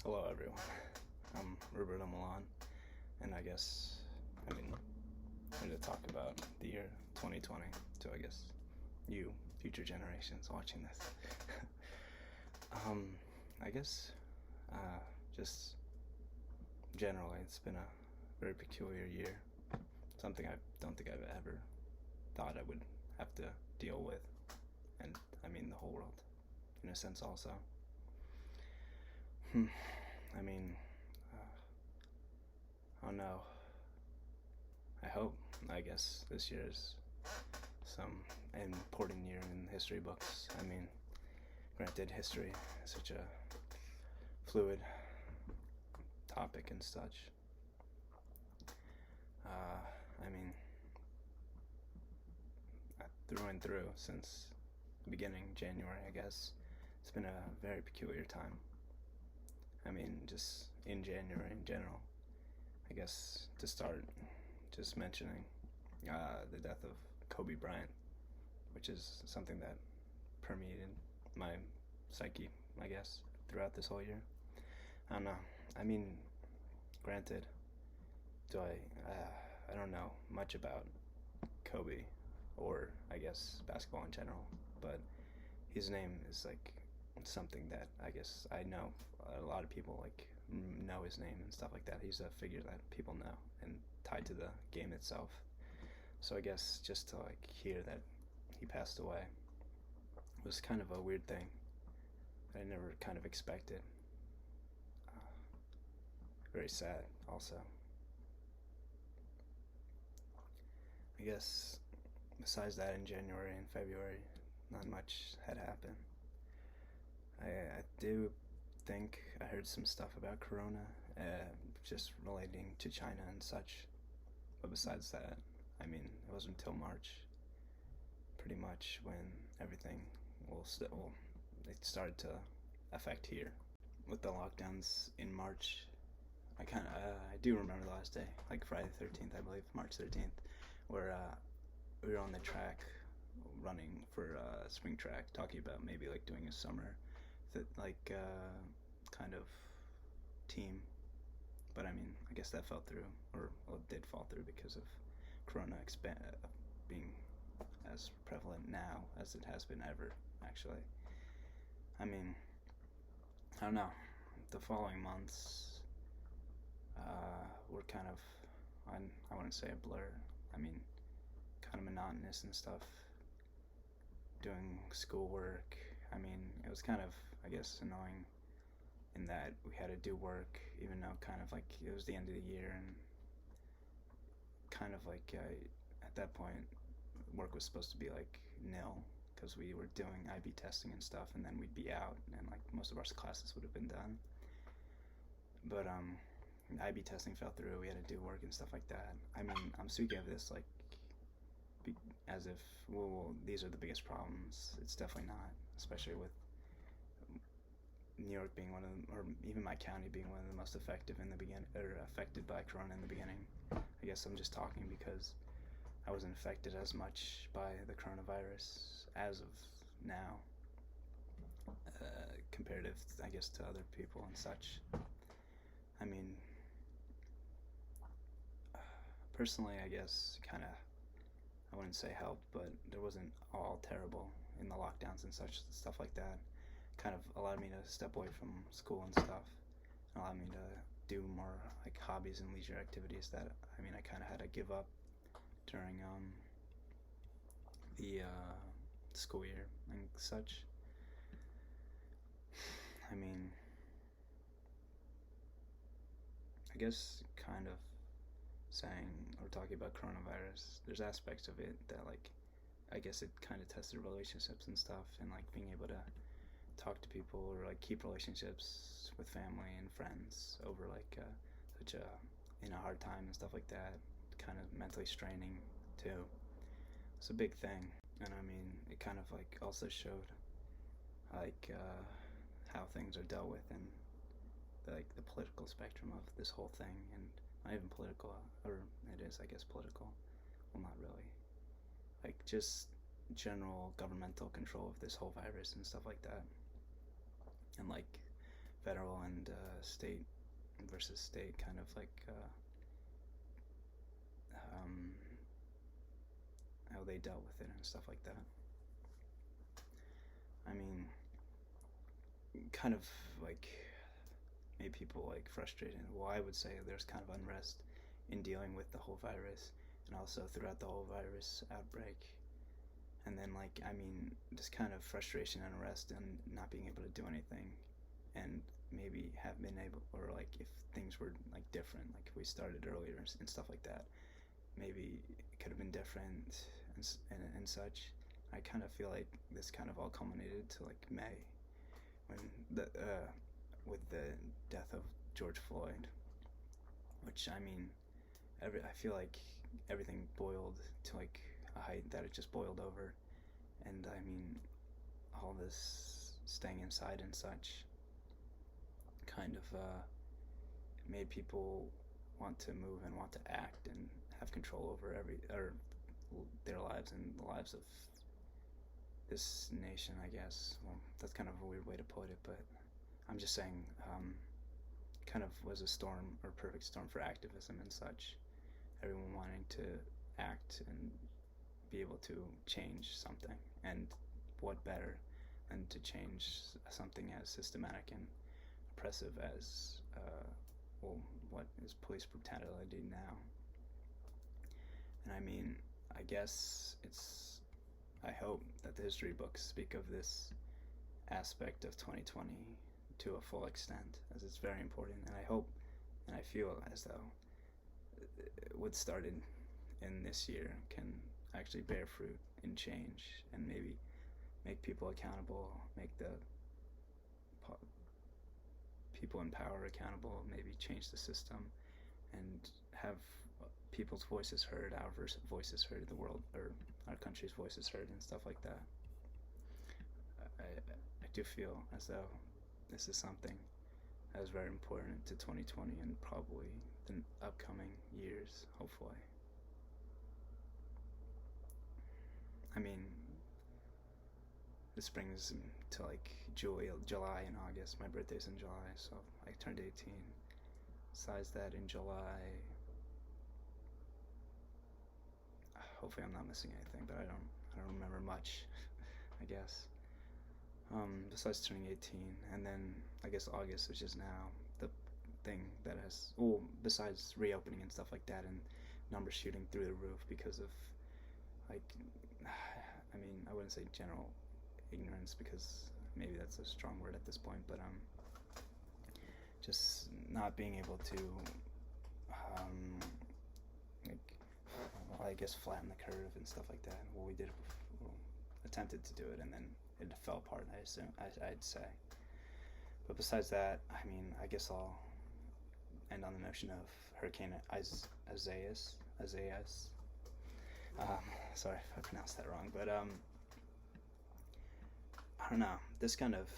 Hello, everyone. I'm Roberto Milan, and I'm here to talk about the year 2020 to, you, future generations watching this. um, I guess, just generally, it's been a very peculiar year. Something I don't think I've ever thought I would have to deal with, and the whole world, in a sense, also. I mean, oh no. I guess this year is some important year in history books. Granted, history is such a fluid topic and such. Through and through, since the beginning, January, I guess, it's been a very peculiar time. Just in January in general. I guess to start, just mentioning the death of Kobe Bryant, which is something that permeated my psyche, I guess, throughout this whole year. I don't know. Granted, I don't know much about Kobe or I guess basketball in general, but his name is something that I guess I know. A lot of people know his name and stuff like that. He's a figure that people know and tied to the game itself. So I guess just to hear that he passed away was kind of a weird thing that I never kind of expected. Very sad also. I guess besides that, in January and February, not much had happened. I do think I heard some stuff about Corona, just relating to China and such. But besides that, it wasn't until March, pretty much, when everything it started to affect here. With the lockdowns in March, I do remember the last day, Friday the 13th, I believe, March 13th, where we were on the track running for spring track, talking about maybe doing a summer kind of team. But I guess that fell through, or it did fall through because of Corona being as prevalent now as it has been ever, actually. I don't know. The following months were kind of, I wouldn't say a blur. Kind of monotonous and stuff. Doing schoolwork. It was kind of, I guess, annoying in that we had to do work, even though it was the end of the year, and at that point, work was supposed to be nil, because we were doing IB testing and stuff, and then we'd be out, and most of our classes would have been done. But IB testing fell through. We had to do work and stuff like that. I'm speaking of this as if, well, these are the biggest problems. It's definitely not, especially with New York being one of them, or even my county being one of the most affected by Corona in the beginning. I guess I'm just talking because I wasn't affected as much by the coronavirus as of now, comparative, I guess, to other people and such. Personally, I guess, I wouldn't say helped, but it wasn't all terrible in the lockdowns and such stuff like that. Kind of allowed me to step away from school and stuff, and allowed me to do more hobbies and leisure activities that I kind of had to give up during the school year and such. I guess kind of saying or talking about coronavirus, there's aspects of it that I guess it kind of tested relationships and stuff, and being able to talk to people or keep relationships with family and friends over such a hard time and stuff like that, kind of mentally straining too. It's a big thing, and it kind of also showed how things are dealt with in the political spectrum of this whole thing, and not even political, or it is, I guess, political. Well, not really. Just general governmental control of this whole virus and stuff like that. And federal and state versus state kind of like um, how they dealt with it and stuff like that. I mean, kind of like made people like frustrated. Well, I would say there's kind of unrest in dealing with the whole virus, and also throughout the whole virus outbreak. And then like, I mean, just kind of frustration and unrest and not being able to do anything, and maybe have been able, or like if things were like different, like if we started earlier and stuff like that, maybe it could have been different and such. I kind of feel like this kind of all culminated to like May, when the with the death of George Floyd, which I mean, I feel like everything boiled to like a height that it just boiled over, and I mean, all this staying inside and such kind of made people want to move and want to act and have control over their lives and the lives of this nation, I guess. Well, that's kind of a weird way to put it, but I'm just saying, kind of was a storm, or perfect storm for activism and such. Everyone wanting to act and be able to change something, and what better than to change something as systematic and oppressive as what is police brutality now. And I mean, I guess I hope that the history books speak of this aspect of 2020 to a full extent, as it's very important, and I hope and I feel as though what started in this year can actually bear fruit in change, and maybe make people accountable, make the people in power accountable, maybe change the system, and have people's voices heard, our voices heard, the world, or our country's voices heard, and stuff like that. I do feel as though this is something that is very important to 2020 and probably the upcoming years, hopefully. I mean, this brings to like July and August. My birthday's in July, so I turned 18. Besides that, in July, hopefully I'm not missing anything, but I don't remember much, I guess. Besides turning 18, and then I guess August, which is now the thing that has, well, besides reopening and stuff like that, and numbers shooting through the roof because of, like, I mean, I wouldn't say general ignorance, because maybe that's a strong word at this point, but just not being able to, like, well, I guess flatten the curve and stuff like that. Well, we attempted to do it, and then it fell apart, I'd say. But besides that, I mean, I guess I'll end on the notion of Hurricane Isaias. Sorry if I pronounced that wrong, but I don't know. This kind of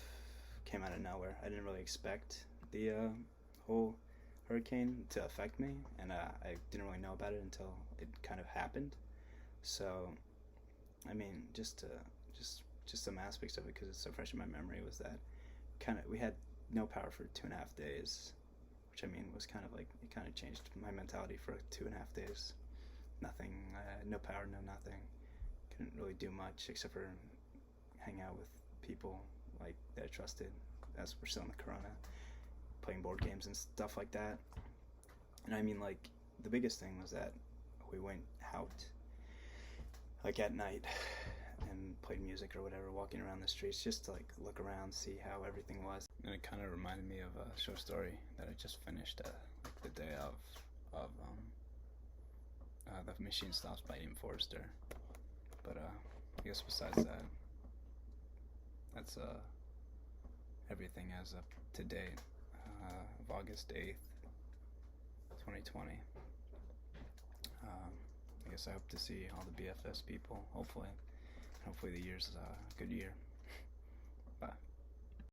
came out of nowhere. I didn't really expect the whole hurricane to affect me, and I didn't really know about it until it kind of happened. So, I mean, just some aspects of it, because it's so fresh in my memory, was that we had no power for 2.5 days, which I mean was kind of like, it kind of changed my mentality for 2.5 days. Nothing, no power, no nothing. Couldn't really do much except for hang out with people like that I trusted, as we're still in the corona, playing board games and stuff like that. And I mean, like, the biggest thing was that we went out like at night and played music or whatever, walking around the streets just to like look around, see how everything was. And it kind of reminded me of a short story that I just finished like the day of the machine stops by Ian Forrester. But I guess besides that, that's everything as of today, of August 8th, 2020. I guess I hope to see all the BFS people, hopefully the year's a good year.